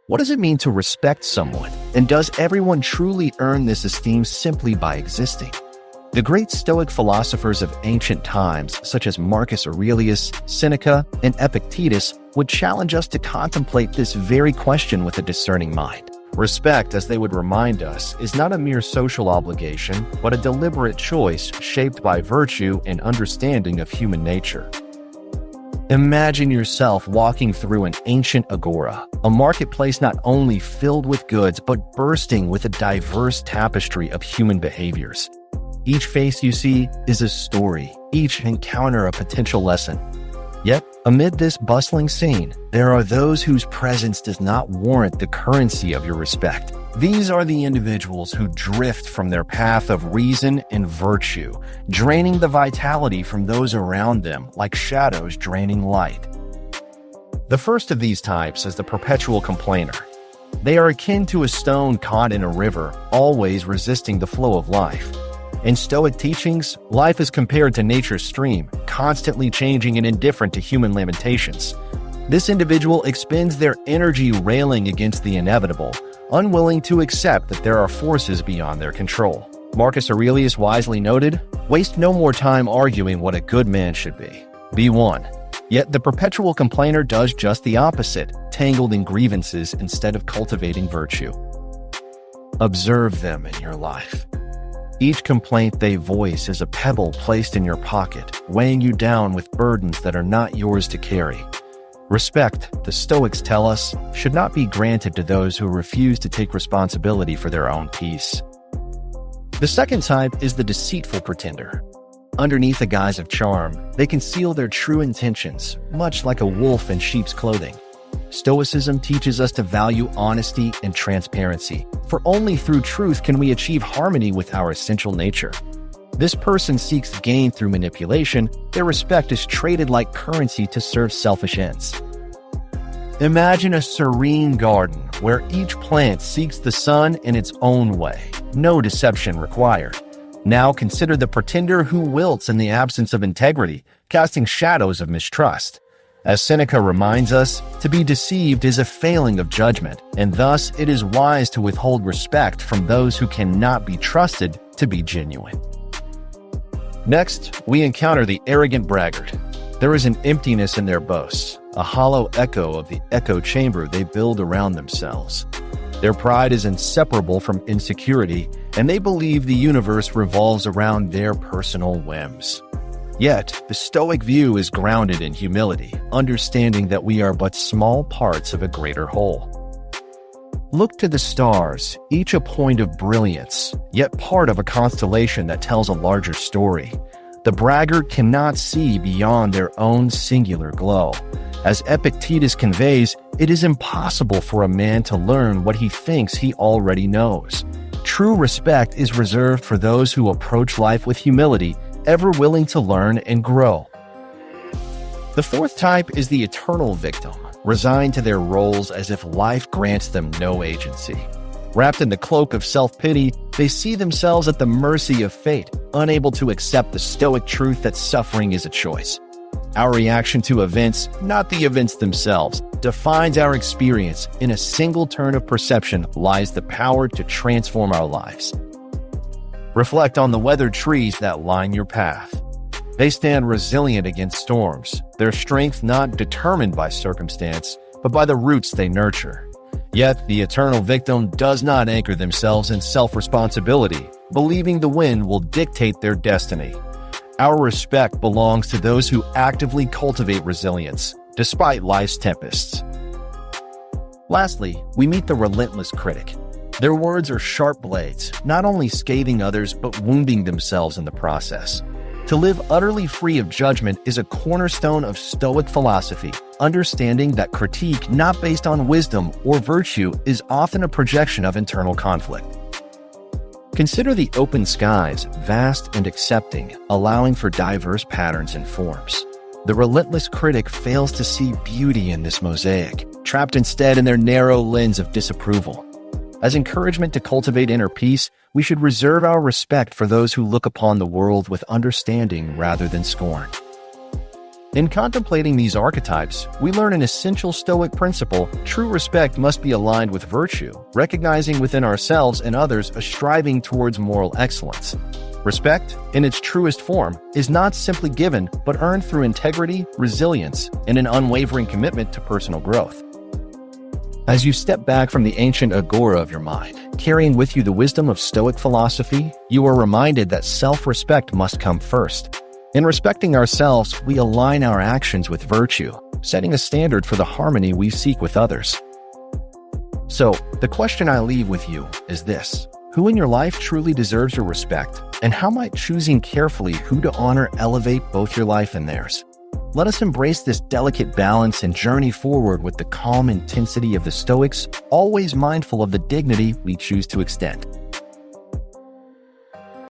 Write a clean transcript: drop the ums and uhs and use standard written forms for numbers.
What does it mean to respect someone? And does everyone truly earn this esteem simply by existing? The great Stoic philosophers of ancient times, such as Marcus Aurelius, Seneca, and Epictetus, would challenge us to contemplate this very question with a discerning mind. Respect, as they would remind us, is not a mere social obligation, but a deliberate choice shaped by virtue and understanding of human nature. Imagine yourself walking through an ancient agora, a marketplace not only filled with goods, but bursting with a diverse tapestry of human behaviors. Each face you see is a story, each encounter a potential lesson. Yet, amid this bustling scene, there are those whose presence does not warrant the currency of your respect. These are the individuals who drift from their path of reason and virtue, draining the vitality from those around them like shadows draining light. The first of these types is the perpetual complainer. They are akin to a stone caught in a river, always resisting the flow of life. In Stoic teachings, life is compared to nature's stream, constantly changing and indifferent to human lamentations. This individual expends their energy railing against the inevitable, unwilling to accept that there are forces beyond their control. Marcus Aurelius wisely noted, "Waste no more time arguing what a good man should be. Be one." Yet the perpetual complainer does just the opposite, tangled in grievances instead of cultivating virtue. Observe them in your life. Each complaint they voice is a pebble placed in your pocket, weighing you down with burdens that are not yours to carry. Respect, the Stoics tell us, should not be granted to those who refuse to take responsibility for their own peace. The second type is the deceitful pretender. Underneath the guise of charm, they conceal their true intentions, much like a wolf in sheep's clothing. Stoicism teaches us to value honesty and transparency, for only through truth can we achieve harmony with our essential nature. This person seeks gain through manipulation. Their respect is traded like currency to serve selfish ends. Imagine a serene garden where each plant seeks the sun in its own way, no deception required. Now consider the pretender who wilts in the absence of integrity, casting shadows of mistrust. As Seneca reminds us, to be deceived is a failing of judgment, and thus it is wise to withhold respect from those who cannot be trusted to be genuine. Next, we encounter the arrogant braggart. There is an emptiness in their boasts, a hollow echo of the echo chamber they build around themselves. Their pride is inseparable from insecurity, and they believe the universe revolves around their personal whims. Yet, the Stoic view is grounded in humility, understanding that we are but small parts of a greater whole. Look to the stars, each a point of brilliance, yet part of a constellation that tells a larger story. The braggart cannot see beyond their own singular glow. As Epictetus conveys, it is impossible for a man to learn what he thinks he already knows. True respect is reserved for those who approach life with humility, ever willing to learn and grow. The fourth type is the eternal victim, resigned to their roles as if life grants them no agency. Wrapped in the cloak of self-pity, they see themselves at the mercy of fate, unable to accept the Stoic truth that suffering is a choice. Our reaction to events, not the events themselves, defines our experience. In a single turn of perception lies the power to transform our lives. Reflect on the weathered trees that line your path. They stand resilient against storms, their strength not determined by circumstance, but by the roots they nurture. Yet, the eternal victim does not anchor themselves in self-responsibility, believing the wind will dictate their destiny. Our respect belongs to those who actively cultivate resilience, despite life's tempests. Lastly, we meet the relentless critic. Their words are sharp blades, not only scathing others but wounding themselves in the process. To live utterly free of judgment is a cornerstone of Stoic philosophy, understanding that critique not based on wisdom or virtue is often a projection of internal conflict. Consider the open skies, vast and accepting, allowing for diverse patterns and forms. The relentless critic fails to see beauty in this mosaic, trapped instead in their narrow lens of disapproval. As encouragement to cultivate inner peace, we should reserve our respect for those who look upon the world with understanding rather than scorn. In contemplating these archetypes, we learn an essential Stoic principle: true respect must be aligned with virtue, recognizing within ourselves and others a striving towards moral excellence. Respect, in its truest form, is not simply given but earned through integrity, resilience, and an unwavering commitment to personal growth. As you step back from the ancient agora of your mind, carrying with you the wisdom of Stoic philosophy, you are reminded that self-respect must come first. In respecting ourselves, we align our actions with virtue, setting a standard for the harmony we seek with others. So, the question I leave with you is this: who in your life truly deserves your respect, and how might choosing carefully who to honor elevate both your life and theirs? Let us embrace this delicate balance and journey forward with the calm intensity of the Stoics, always mindful of the dignity we choose to extend.